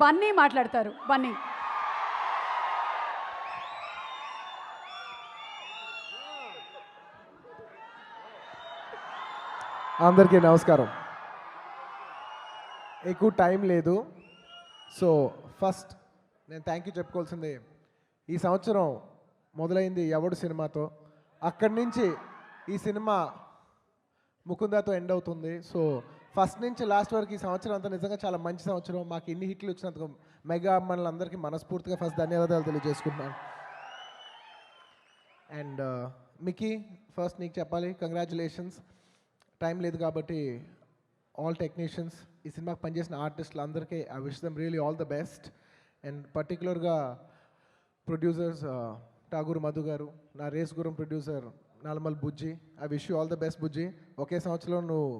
బన్నీ మాట్లాడతారు. బన్నీ. అందరికీ నమస్కారం. ఎక్కువ టైం లేదు, సో ఫస్ట్ నేను థ్యాంక్ యూ చెప్పుకోవాల్సింది, ఈ సంవత్సరం మొదలైంది ఎవడు సినిమాతో, అక్కడి నుంచి ఈ సినిమా ముకుందాతో ఎండ్ అవుతుంది. సో ఫస్ట్ నుంచి లాస్ట్ వరకు ఈ సంవత్సరం అంతా నిజంగా చాలా మంచి సంవత్సరం. మాకు ఇన్ని హిట్లు వచ్చినందుకు మెగా అమ్మాయిలందరికీ మనస్ఫూర్తిగా ఫస్ట్ ధన్యవాదాలు తెలియజేసుకుంటున్నాను. అండ్ మికీ, ఫస్ట్ నీకు చెప్పాలి, కంగ్రాచులేషన్స్. టైం లేదు కాబట్టి ఆల్ టెక్నీషియన్స్, ఈ సినిమాకి పనిచేసిన ఆర్టిస్టులు అందరికీ I wish them really all the best. And పర్టికులర్గా ప్రొడ్యూసర్స్ ఠాగూర్ మధు గారు, నా race Gurram producer Nalamal Bujji, I wish you all the best Bujji. ఒకే సంవత్సరం నువ్వు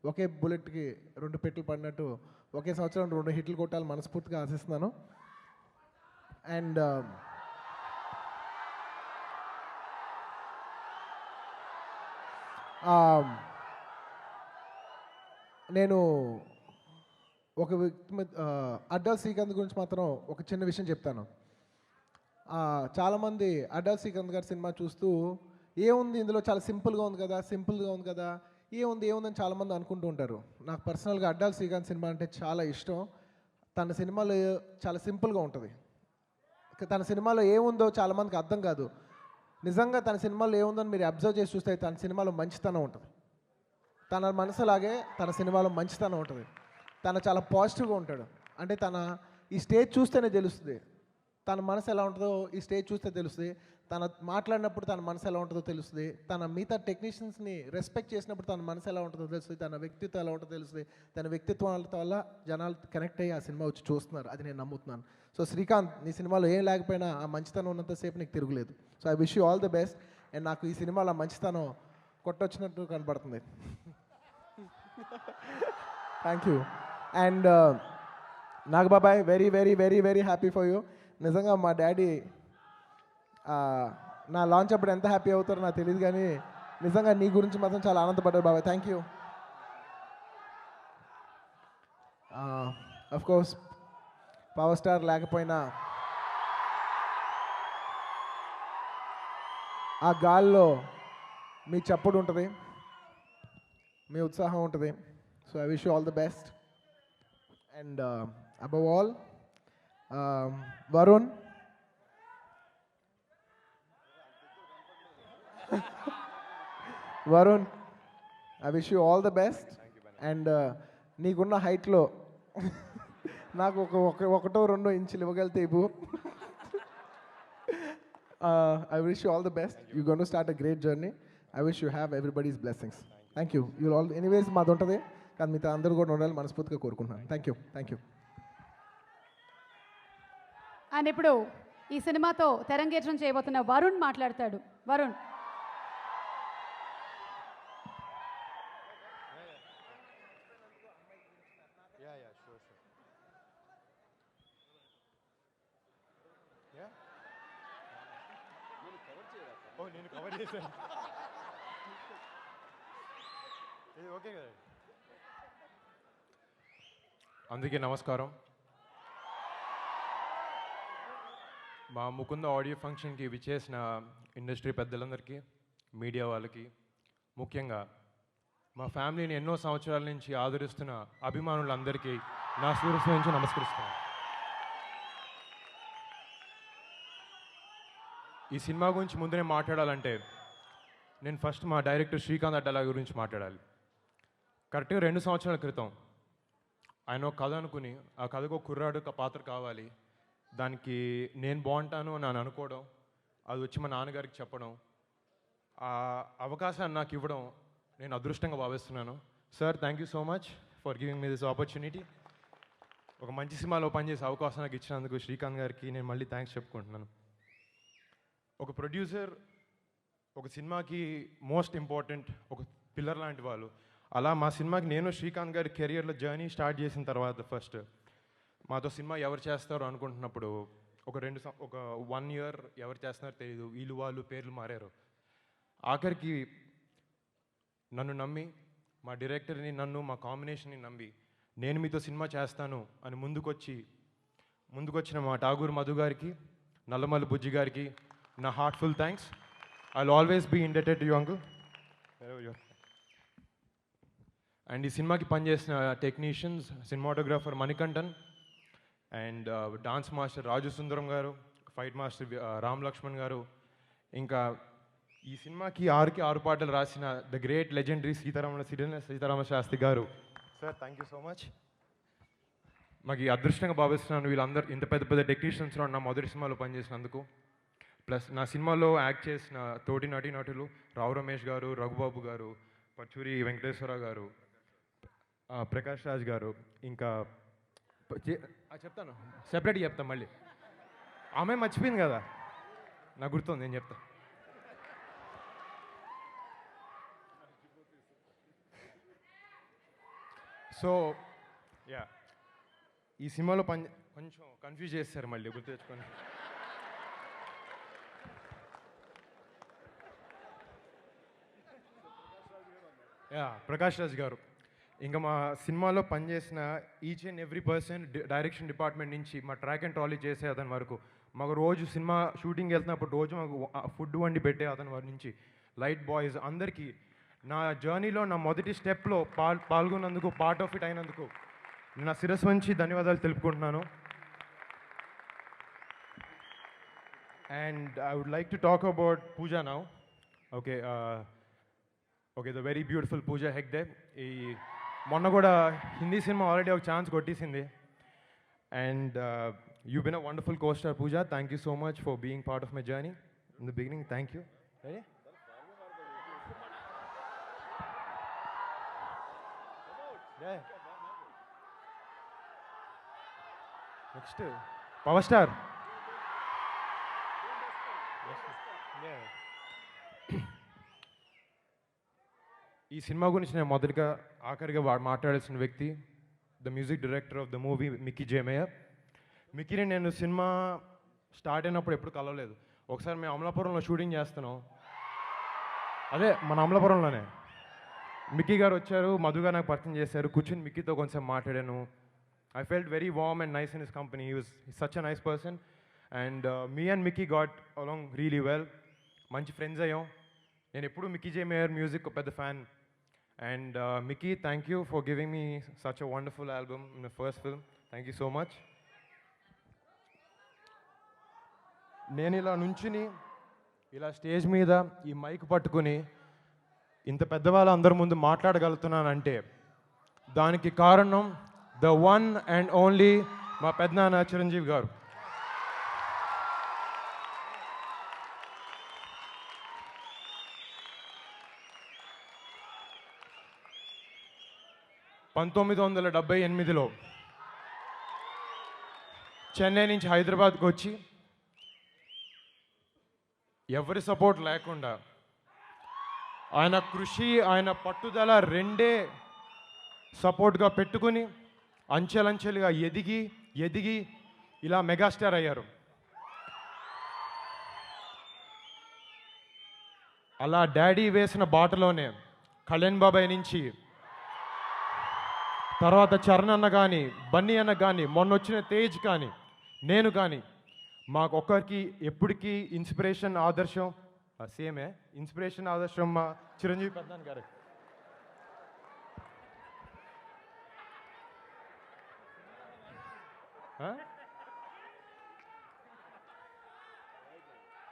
ఒకే బుల్లెట్కి 2 పెట్టెలు పడినట్టు ఒకే సంవత్సరం 2 హిట్లు కొట్టాలని మనస్ఫూర్తిగా ఆశిస్తున్నాను. అండ్ నేను ఒక వ్యక్తి అడ్డా శ్రీకాంత్ గురించి మాత్రం ఒక చిన్న విషయం చెప్తాను. చాలామంది అడ్డా శ్రీకాంత్ గారి సినిమా చూస్తూ ఏముంది ఇందులో, చాలా సింపుల్గా ఉంది కదా, ఏముందని చాలామంది అనుకుంటూ ఉంటారు. నాకు పర్సనల్గా అడ్డా శ్రీకాంత్ సినిమా అంటే చాలా ఇష్టం. తన సినిమాలో చాలా సింపుల్గా ఉంటుంది. తన సినిమాలో ఏముందో చాలామందికి అర్థం కాదు. నిజంగా తన సినిమాలో ఏముందని మీరు అబ్జర్వ్ చేసి చూస్తే తన సినిమాలో మంచితనం ఉంటుంది. తన మనసులాగే తన సినిమాలో మంచితనం ఉంటుంది. తను చాలా పాజిటివ్గా ఉంటాడు. అంటే ఈ స్టేజ్ చూస్తేనే తెలుస్తుంది తన మనసు ఎలా ఉంటుందో, ఈ స్టేజ్ చూస్తే తెలుస్తుంది. తన మాట్లాడినప్పుడు తన మనసు ఎలా ఉంటుందో తెలుస్తుంది. తన మిగతా టెక్నీషియన్స్ని రెస్పెక్ట్ చేసినప్పుడు తన మనసు ఎలా ఉంటుందో తెలుస్తుంది. తన వ్యక్తిత్వం ఎలా ఉంటుందో తెలుస్తుంది. తన వ్యక్తిత్వం వల్ల జనాలు కనెక్ట్ అయ్యి ఆ సినిమా వచ్చి చూస్తున్నారు, అది నేను నమ్ముతున్నాను. సో శ్రీకాంత్, నీ సినిమాలో ఏం లేకపోయినా ఆ మంచితనం ఉన్నంతసేపు నీకు తిరుగులేదు. So I wish you all the best. And నాకు ఈ సినిమాలో ఆ మంచితనం కొట్టొచ్చినట్టు కనబడుతుంది. Thank you. అండ్ నాగబాబాయ్, very very very very happy for you. నిజంగా మా డాడీ నా లాంచ్ అప్పుడు ఎంత హ్యాపీ అవుతారో నాకు తెలియదు, కానీ నిజంగా నీ గురించి మాత్రం చాలా ఆనందపడ్డారు బాబాయ్. Thank you. Of course power star లేకపోయినా ఆ గాల్లో మీ చప్పుడు ఉంటుంది, మీ ఉత్సాహం ఉంటుంది. So I wish you all the best. And above all Varun, I wish you all the best. And నీకున్న హైట్లో నాకు ఒకటో 2 ఇంచులు ఇవ్వగలితే ఇవ్వు. I wish you all the best. You gonna start a great journey. I wish you have everybody's blessings. Thank you. You all anyways మాది ఉంటుంది, కానీ మీతో అందరూ కూడా ఉండాలి మనస్ఫూర్తిగా కోరుకుంటున్నాను. Thank you. అండ్ ఇప్పుడు ఈ సినిమాతో తెరంగేట్రం చేయబోతున్న వరుణ్ మాట్లాడతాడు. వరుణ్. నేను కవర్ చేశాను. ఓకే కదా. అందుకే నమస్కారం. మా ముకుంద ఆడియో ఫంక్షన్కి విచ్చేసిన ఇండస్ట్రీ పెద్దలందరికీ, మీడియా వాళ్ళకి, ముఖ్యంగా మా ఫ్యామిలీని ఎన్నో సంవత్సరాల నుంచి ఆదరిస్తున్న అభిమానులందరికీ నా శిరస్సు నుంచి నమస్కరిస్తున్నాను. ఈ సినిమా గురించి ముందునే మాట్లాడాలంటే నేను ఫస్ట్ మా డైరెక్టర్ శ్రీకాంత్ అడ్డాల గురించి మాట్లాడాలి. కరెక్ట్గా 2 సంవత్సరాల క్రితం ఆయన ఒక కథ అనుకుని, ఆ కథకు ఒక కుర్రాడు పాత్ర కావాలి, దానికి నేను బాగుంటాను అని అనుకోవడం, అది వచ్చి మా నాన్నగారికి చెప్పడం, ఆ అవకాశాన్ని నాకు ఇవ్వడం నేను అదృష్టంగా భావిస్తున్నాను. Sir, thank you so much for giving me this opportunity. ఒక మంచి సినిమాలో పనిచేసే అవకాశం నాకు ఇచ్చినందుకు శ్రీకాంత్ గారికి నేను మళ్ళీ థ్యాంక్స్ చెప్పుకుంటున్నాను. ఒక ప్రొడ్యూసర్ ఒక సినిమాకి మోస్ట్ ఇంపార్టెంట్, ఒక పిల్లర్ లాంటి వాళ్ళు. అలా మా సినిమాకి నేను శ్రీకాంత్ గారి కెరియర్లో జర్నీ స్టార్ట్ చేసిన తర్వాత ఫస్ట్ మాతో సినిమా ఎవరు చేస్తారో అనుకుంటున్నప్పుడు ఒక 1 ఇయర్ ఎవరు చేస్తున్నారో తెలియదు, వాళ్ళు పేర్లు మారారు. ఆఖరికి నన్ను నమ్మి, మా డైరెక్టర్ని, నన్ను, మా కాంబినేషన్ని నమ్మి నేను మీతో సినిమా చేస్తాను అని ముందుకొచ్చిన మా ఠాగూర్ మధు గారికి, నల్లమల్లి బుజ్జి గారికి నా heartful thanks. I will always be indebted to you uncle. And ఈ సినిమాకి పనిచేసిన technicians, cinematographer Manikandan and dance master Raju Sundaram గారు, ఫైట్ మాస్టర్ రామ్ లక్ష్మణ్ గారు, ఇంకా ఈ సినిమాకి 6 పాటలు రాసిన the great legendary Seetharama Sastry గారు. Sir thank you so much. మాకు ఈ అదృష్టంగా భావిస్తున్నాను వీళ్ళందరూ ఇంత పెద్ద టెక్నీషియన్స్లో నా మొదటి సినిమాలో పనిచేసినందుకు. ప్లస్ నా సినిమాలో యాక్ట్ చేసిన తోటి నటీనటులు రావు రమేష్ గారు, రఘుబాబు గారు, పచ్చూరి వెంకటేశ్వర గారు, ప్రకాష్ రాజ్ గారు, ఇంకా చెప్తాను సెపరేట్గా చెప్తాను మళ్ళీ. ఆమె మర్చిపోయింది కదా, నాకు గుర్తుంది, నేను చెప్తాను. సో యా, ఈ సినిమాలో కొంచెం కన్ఫ్యూజ్ చేస్తారు, మళ్ళీ గుర్తు తెచ్చుకొని. యా, ప్రకాష్ రాజ్ గారు. ఇంకా మా సినిమాలో పనిచేసిన each and every person, direction department నుంచి మా ట్రాక్ అండ్ ట్రాలీ చేసే అతని వరకు, మాకు రోజు సినిమా షూటింగ్ వెళ్తున్నప్పుడు రోజు మాకు ఫుడ్ వండి పెట్టే అతని వారి నుంచి లైట్ బాయ్స్ అందరికీ నా జర్నీలో నా మొదటి స్టెప్లో పాల్గొన్నందుకు, పార్ట్ ఆఫ్ ఇట్ అయినందుకు నా శిరస్సు నుంచి ధన్యవాదాలు తెలుపుకుంటున్నాను. And I would like to talk about Pooja now. Okay, the very beautiful Pooja Hegde. ఈ మొన్న కూడా హిందీ సినిమా ఆల్రెడీ ఒక ఛాన్స్ కొట్టేసింది. And you been a wonderful costar Pooja. Thank you so much for being part of my journey in the beginning. Thank you. Next power star. ఈ cinema గురించి నేను మొదటిగా ఆఖరిగా మాట్లాడాల్సిన వ్యక్తి the music director of the movie Mickey J mayor. మిక్కీని నేను cinema start అయినప్పుడు ఎప్పుడు కలవలేదు. ఒకసారి మేము అమలాపురంలో షూటింగ్ చేస్తున్నాం, అదే మన అమలాపురంలోనే. మిక్కీ గారు వచ్చారు, మధు గారు నాకు పరిచయం చేశారు, కూర్చుని మిక్కీతో కొంచెం మాట్లాడాను. I felt very warm and nice in his company. He was such a nice person. And me and Mickey got along really well. మంచి ఫ్రెండ్స్ అయ్యాం. నేను ఎప్పుడు మిక్కీ జే మేయర్ మ్యూజిక్ పెద్ద fan. And Mickey, thank you for giving me such a wonderful album in the first film. Thank you so much. నేను ఇలా నుంచుని ఇలా stage మీద ఈ మైక్ పట్టుకుని ఇంత పెద్దవాళ్ళ అందరి ముందు మాట్లాడగలుగుతున్నానంటే దానికి కారణం ద వన్ అండ్ ఓన్లీ మా పెద్దనాన్న చిరంజీవి గారు. (1978) చెన్నై నుంచి హైదరాబాద్కి వచ్చి ఎవరి సపోర్ట్ లేకుండా ఆయన కృషి, ఆయన పట్టుదల రెండే సపోర్ట్గా పెట్టుకుని అంచెలంచెలుగా ఎదిగి ఇలా మెగాస్టార్ అయ్యారు. అలా డాడీ వేసిన బాటలోనే కళ్యాణ్ బాబాయ్ నుంచి తర్వాత చరణ్ అన్న కానీ, బన్నీ అన్న కానీ, మొన్న వచ్చిన తేజ్ కానీ, నేను కానీ, మాకొక్కరికి ఎప్పటికీ ఇన్స్పిరేషన్, ఆదర్శం సేమే. ఇన్స్పిరేషన్, ఆదర్శం మా చిరంజీవి పెద్దనాన్న గారు.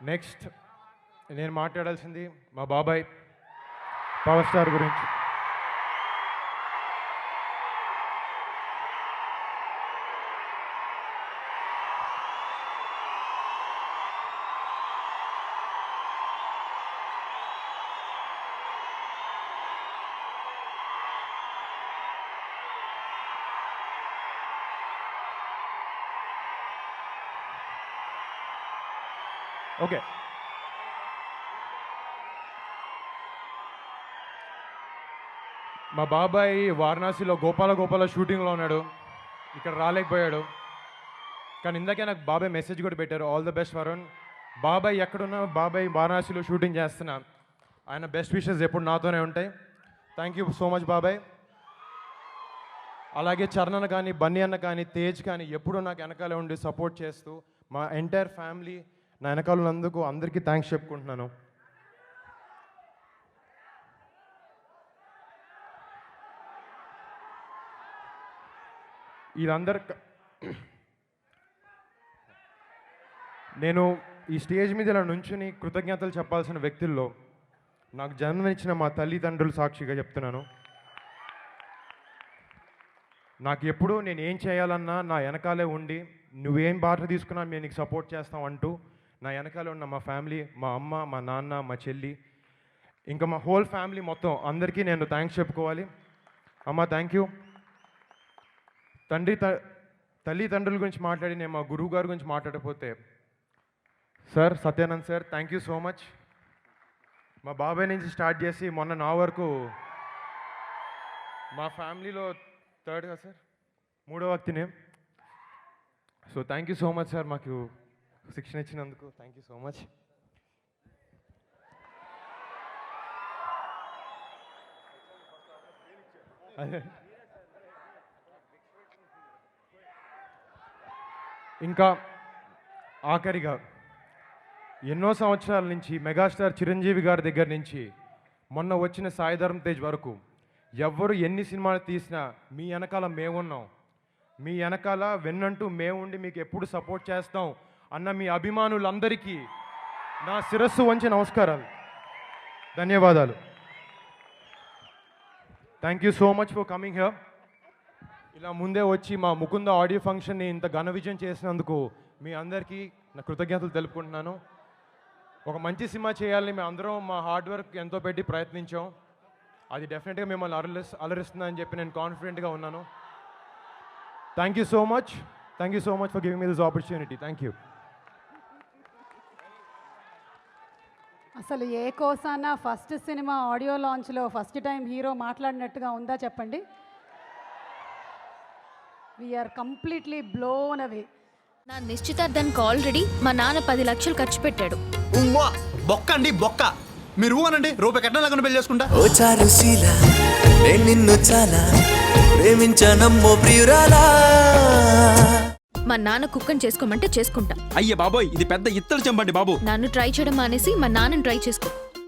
నెక్స్ట్ నేను మాట్లాడాల్సింది మా బాబాయ్ పవర్ స్టార్ గురించి. ఓకే, మా బాబాయ్ వారణాసిలో గోపాల షూటింగ్లో ఉన్నాడు, ఇక్కడ రాలేకపోయాడు. కానీ ఇందాకే నాకు బాబాయ్ మెసేజ్ కూడా పెట్టారు, ఆల్ ద బెస్ట్ వరుణ్. బాబాయ్ ఎక్కడున్నా, బాబాయ్ వారణాసిలో షూటింగ్ చేస్తున్నా, ఆయన బెస్ట్ విషెస్ ఎప్పుడు నాతోనే ఉంటాయి. థ్యాంక్ యూ సో మచ్ బాబాయ్. అలాగే చరణ్ కానీ బన్నీ అన్న కానీ తేజ్ కానీ ఎప్పుడూ నాకు వెనకాలే ఉండి సపోర్ట్ చేస్తూ మా ఎంటైర్ ఫ్యామిలీ నా వెనకాల ఉన్నందుకు అందరికీ థ్యాంక్స్ చెప్పుకుంటున్నాను. నేను ఈ స్టేజ్ మీద ఇలా నుంచుని కృతజ్ఞతలు చెప్పాల్సిన వ్యక్తుల్లో నాకు జన్మనిచ్చిన మా తల్లిదండ్రులు సాక్షిగా చెప్తున్నాను. నాకు ఎప్పుడూ నేను ఏం చేయాలన్నా నా వెనకాలే ఉండి నువ్వేం బాధ్యత తీసుకున్నా మేము నీకు సపోర్ట్ చేస్తాం అంటూ నా వెనకాలే ఉన్న మా ఫ్యామిలీ, మా అమ్మ, మా నాన్న, మా చెల్లి, ఇంకా మా హోల్ ఫ్యామిలీ మొత్తం అందరికీ నేను థ్యాంక్స్ చెప్పుకోవాలి. అమ్మ థ్యాంక్ యూ. తల్లిదండ్రుల గురించి మాట్లాడి నేను మా గురువు గారి గురించి మాట్లాడకపోతే sir Satyanand sir thank you so much. మా బాబాయ్ నుంచి స్టార్ట్ చేసి మొన్న నా వరకు మా ఫ్యామిలీలో థర్డ్గా సార్ 3వ వ్యక్తినే. So thank you so much sir, మాకు శిక్షణ ఇచ్చినందుకు థ్యాంక్ యూ సో మచ్. ఇంకా ఆఖరిగా ఎన్నో సంవత్సరాల నుంచి మెగాస్టార్ చిరంజీవి గారి దగ్గర నుంచి మొన్న వచ్చిన సాయి ధరమ్ తేజ్ వరకు ఎవ్వరు ఎన్ని సినిమాలు తీసినా మీ వెనకాల మేమున్నాం, మీ వెనకాల వెన్నంటూ మేముండి మీకు ఎప్పుడు సపోర్ట్ చేస్తాం అన్న మీ అభిమానులందరికీ నా శిరస్సు వంచి నమస్కారాలు, ధన్యవాదాలు. Thank you so much for coming here. ఇలా ముందే వచ్చి మా ముకుంద ఆడియో ఫంక్షన్ని ఇంత ఘన విజయం చేసినందుకు మీ అందరికీ నా కృతజ్ఞతలు తెలుపుకుంటున్నాను. ఒక మంచి సినిమా చేయాలని మేము అందరం మా హార్డ్ వర్క్ ఎంతో పెట్టి ప్రయత్నించాం. అది డెఫినెట్గా మిమ్మల్ని అలరిస్తుందని చెప్పి నేను కాన్ఫిడెంట్గా ఉన్నాను. Thank you so much for giving me this opportunity. Thank you. అసలు ఏ కోసానా ఫస్ట్ సినిమా ఆడియో లాంచ్లో ఫస్ట్ టైం హీరో మాట్లాడినట్టుగా ఉందా చెప్పండి? We're completely blown away. నా నిశ్చితార్థానికి ఆల్రెడీ మా నాన్న 10 లక్షలు ఖర్చు పెట్టాడు. బొక్క అండి బొక్క. మీరు అనండి రూపాయి కట్నం లేకుండా పెళ్లి చేసుకుంటా. ఓ చారుశీల నేను నిన్ను చాలా ప్రేమించానమ్మో ప్రియురాలా. మా నాన్న కుక్కని చేసుకోమంటే చేసుకుంటా. అయ్య బాబోయ్, ఇది పెద్ద ఇత్తడి చెంబండి బాబు. నన్ను ట్రై చేయడం మానేసి మా నాన్నని ట్రై చేసుకో.